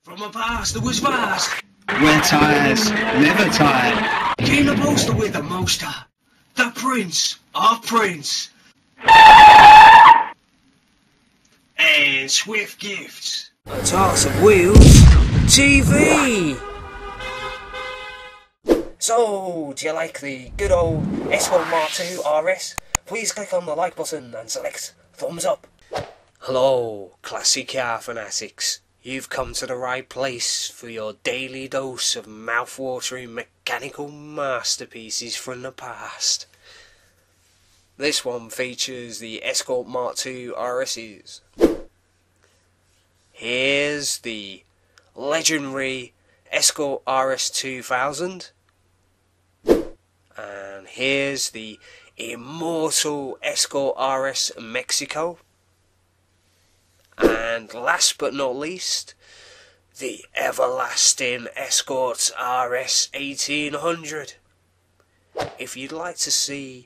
From a past that was vast. Wear tyres, never tired. Came the poster with a monster. The Prince of Prince. And swift gifts. A toss of wheels. TV. So, do you like the good old Escort Mk2 RS? Please click on the like button and select thumbs up. Hello, classic car fanatics. You've come to the right place for your daily dose of mouth-watering mechanical masterpieces from the past. This one features the Escort Mk2 RSs. Here's the legendary Escort RS2000. And here's the immortal Escort RS Mexico. And last but not least, the everlasting Escort RS1800. If you'd like to see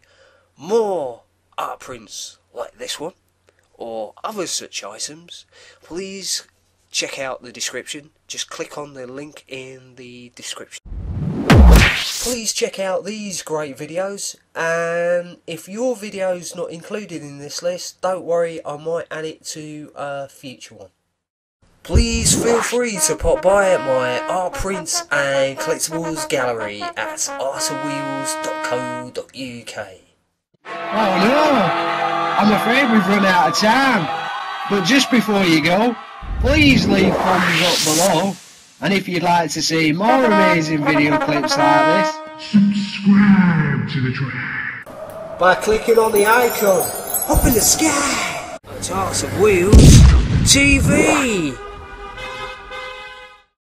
more art prints like this one, or other such items, please check out the description. Just click on the link in the description. Please check out these great videos, and if your video's not included in this list, don't worry, I might add it to a future one. Please feel free to pop by at my art prints and collectibles gallery at artofwheels.co.uk. Oh no, I'm afraid we've run out of time. But just before you go, please leave thumbs up below. And if you'd like to see more amazing video clips like this, subscribe to the channel by clicking on the icon up in the sky. A toss of wheels TV.